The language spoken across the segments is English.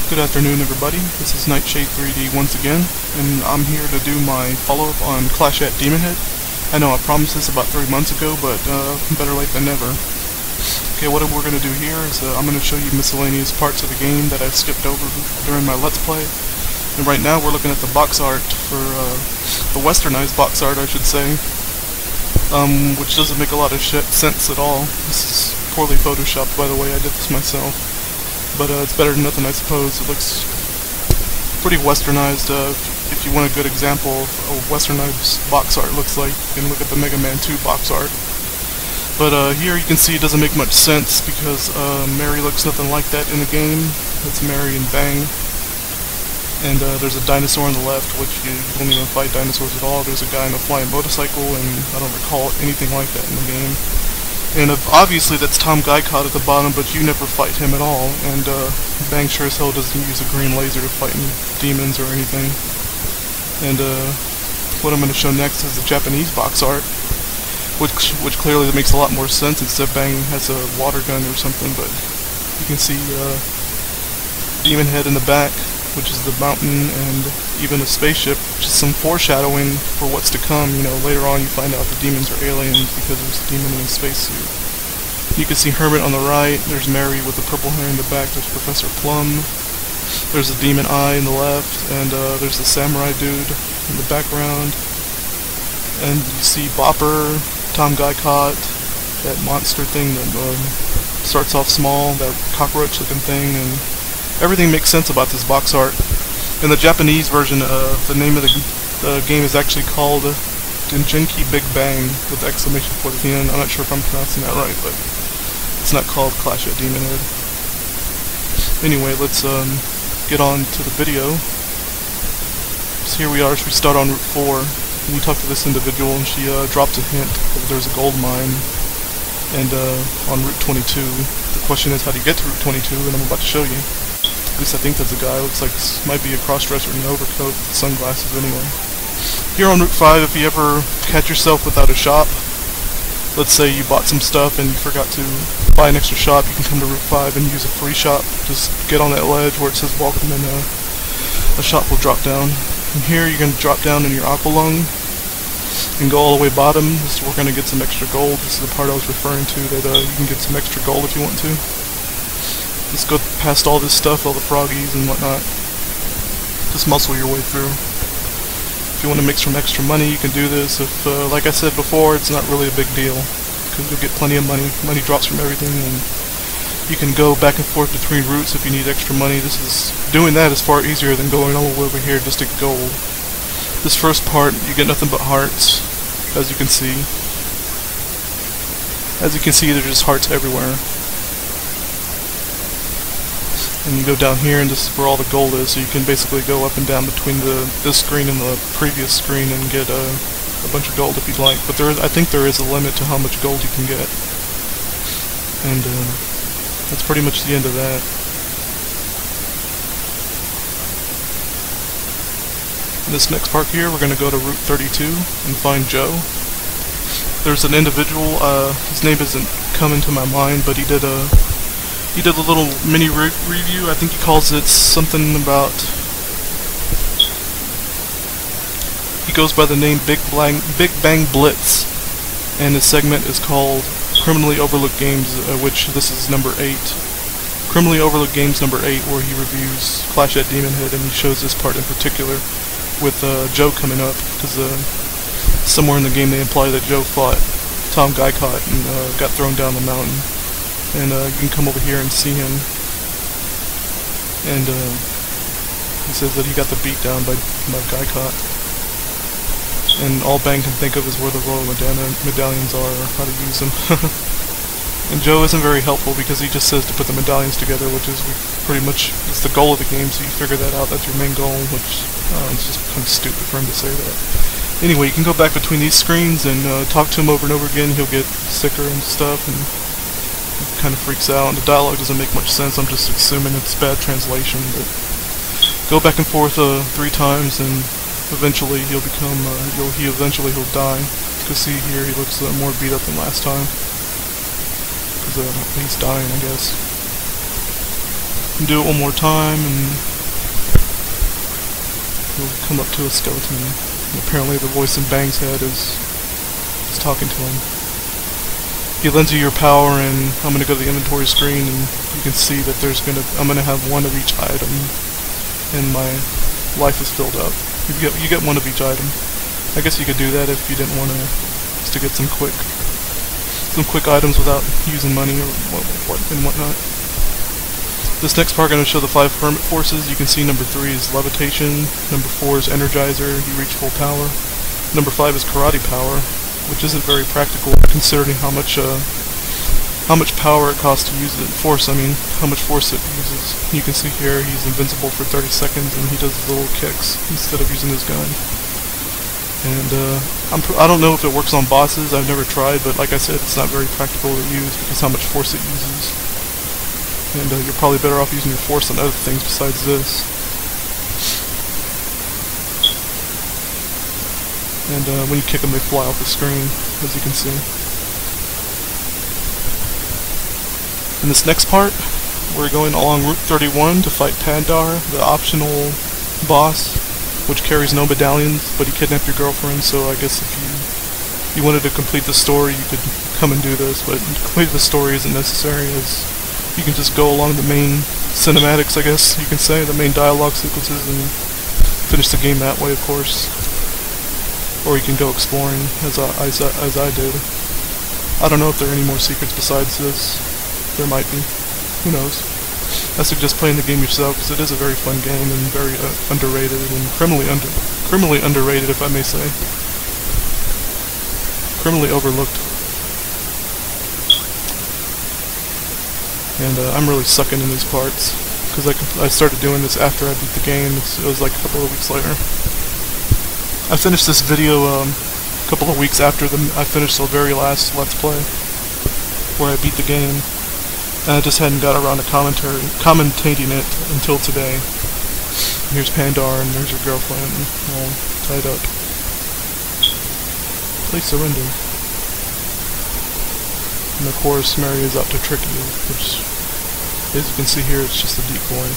Good afternoon, everybody. This is Nightshade 3D once again, and I'm here to do my follow-up on Clash at Demonhead. I know I promised this about 3 months ago, but better late than never. Okay, what we're going to do here is I'm going to show you miscellaneous parts of the game that I skipped over during my Let's Play. And right now we're looking at the box art for, the westernized box art, I should say, which doesn't make a lot of sense at all. This is poorly photoshopped, by the way. I did this myself. But it's better than nothing, I suppose. It looks pretty westernized. If you want a good example of a westernized box art looks like, you can look at the Mega Man 2 box art. But here you can see it doesn't make much sense because Mary looks nothing like that in the game. It's Mary and Bang. And there's a dinosaur on the left, which you don't even fight dinosaurs at all. There's a guy on a flying motorcycle, and I don't recall anything like that in the game. And obviously that's Tom Guycott at the bottom, but you never fight him at all. And Bang sure as hell doesn't use a green laser to fight any demons or anything. And what I'm going to show next is the Japanese box art, which clearly makes a lot more sense, except Bang has a water gun or something. But you can see Demonhead in the back, which is the mountain, and even a spaceship, which is some foreshadowing for what's to come. You know, later on you find out the demons are aliens because there's a demon in a spacesuit. You can see Hermit on the right, there's Mary with the purple hair in the back, there's Professor Plum, there's a demon eye in the left, and there's the samurai dude in the background. And you see Bopper, Tom Guycott, that monster thing that starts off small, that cockroach looking thing, and everything makes sense about this box art. In the Japanese version, the name of the game is actually called Denjenki Big Bang, with exclamation point at the end. I'm not sure if I'm pronouncing that right, but it's not called Clash at Demonhead. Anyway, let's get on to the video. So here we are, so we start on Route 4, and you talk to this individual, and she drops a hint that there's a gold mine, and on Route 22. The question is, how do you get to Route 22, and I'm about to show you. At least I think that's a guy. Looks like this might be a cross-dresser in an overcoat with sunglasses anyway. Here on Route 5, if you ever catch yourself without a shop, let's say you bought some stuff and you forgot to buy an extra shop, you can come to Route 5 and use a free shop. Just get on that ledge where it says welcome, and a shop will drop down. And here you're going to drop down in your aqua lung and go all the way bottom. We're going to get some extra gold. This is the part I was referring to, that you can get some extra gold if you want to. Just go past all this stuff, all the froggies and whatnot. Just muscle your way through. If you want to mix some extra money, you can do this. If, like I said before, it's not really a big deal, because you'll get plenty of money. Money drops from everything, and you can go back and forth between routes if you need extra money. Doing that is far easier than going all the way over here just to get gold. This first part, you get nothing but hearts, as you can see. As you can see, there's just hearts everywhere. And you go down here, and this is where all the gold is, so you can basically go up and down between this screen and the previous screen and get a bunch of gold if you'd like. But I think there is a limit to how much gold you can get. And that's pretty much the end of that. In this next part here, we're going to go to Route 32 and find Joe. There's an individual, his name isn't coming to my mind, but he did a little mini review. I think he calls it something about... He goes by the name BigBangBlitz, and his segment is called Criminally Overlooked Games, which this is number 8. Criminally Overlooked Games number 8, where he reviews Clash at Demonhead, and he shows this part in particular with Joe coming up, because somewhere in the game they imply that Joe fought Tom Guycott and got thrown down the mountain. And you can come over here and see him. And he says that he got the beat down by Guycott. And all Bang can think of is where the royal medallions are, or how to use them. And Joe isn't very helpful because he just says to put the medallions together, which is pretty much it's the goal of the game, so you figure that out. That's your main goal, which it's just kind of stupid for him to say that. Anyway, you can go back between these screens and talk to him over and over again. He'll get sicker and stuff, and kind of freaks out, and the dialogue doesn't make much sense. I'm just assuming it's bad translation, but go back and forth 3 times, and eventually he'll become he'll die. You can see here he looks more beat up than last time. He's dying, I guess. do it one more time, and he'll come up to a skeleton. And apparently the voice in Bang's head is talking to him. He lends you your power, and I'm gonna go to the inventory screen, and you can see that I'm gonna have one of each item, and my life is filled up. You get one of each item. I guess you could do that if you didn't want to, just to get some quick items without using money or whatnot. This next part I'm going to show the 5 hermit forces. You can see number 3 is levitation, number 4 is energizer, you reach full power, number 5 is karate power, which isn't very practical considering how much power it costs to use it. How much force it uses. You can see here he's invincible for 30 seconds and he does his little kicks instead of using his gun. And I don't know if it works on bosses. I've never tried, but like I said, it's not very practical to use because how much force it uses. And you're probably better off using your force on other things besides this. And when you kick them, they fly off the screen, as you can see. In this next part, we're going along Route 31 to fight Pandar, the optional boss, which carries no medallions, but he kidnapped your girlfriend, so I guess if you wanted to complete the story, you could come and do this, but completing the story isn't necessary, as you can just go along the main cinematics, I guess you can say, the main dialogue sequences, and finish the game that way, of course. Or you can go exploring, as I did. I don't know if there are any more secrets besides this. There might be. Who knows? I suggest playing the game yourself, because it is a very fun game and very underrated, and criminally underrated, if I may say. Criminally overlooked. And I'm really sucking in these parts, because I started doing this after I beat the game. It was like a couple of weeks later. I finished this video a couple of weeks after I finished the very last Let's Play, where I beat the game. And I just hadn't got around to commentating it until today. Here's Pandar, and there's your girlfriend, all tied up. Please surrender. And of course, Mary is out to trick you, which, as you can see here, it's just a decoy.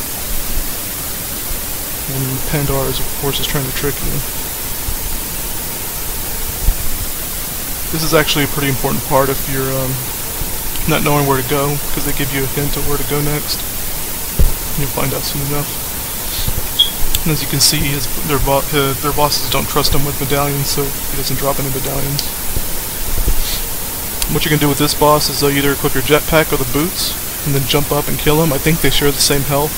And Pandar, of course, is trying to trick you. This is actually a pretty important part if you're not knowing where to go, because they give you a hint of where to go next. You'll find out soon enough. And as you can see, their bosses don't trust him with medallions, so he doesn't drop any medallions. What you can do with this boss is either equip your jetpack or the boots, and then jump up and kill him. I think they share the same health.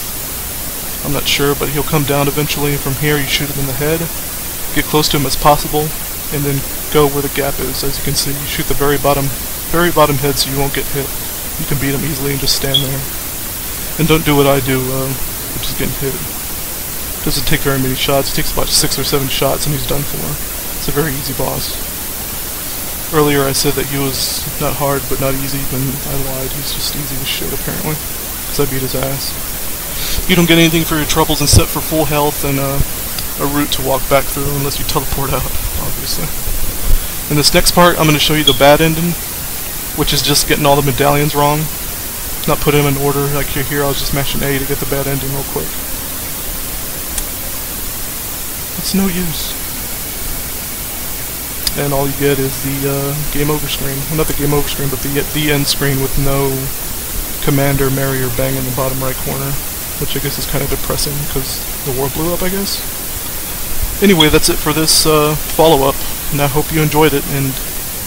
I'm not sure, but he'll come down eventually, and from here you shoot him in the head, get close to him as possible, and then go where the gap is. As you can see, you shoot the very bottom head so you won't get hit. You can beat him easily and just stand there. And don't do what I do, which is getting hit. Doesn't take very many shots. It takes about 6 or 7 shots and he's done for. It's a very easy boss. Earlier I said that he was not hard but not easy, and I lied. He's just easy as shit apparently, because I beat his ass. You don't get anything for your troubles except for full health and a route to walk back through unless you teleport out, obviously. In this next part I'm going to show you the bad ending, which is just getting all the medallions wrong. Not put them in order like here. I was just mashing A to get the bad ending real quick. It's no use. And all you get is the game over screen. Well, not the game over screen, but the end screen with no Commander, Mary, or Bang in the bottom right corner, which I guess is kind of depressing because the world blew up, I guess. Anyway, that's it for this follow-up, and I hope you enjoyed it, and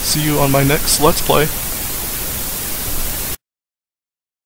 see you on my next Let's Play.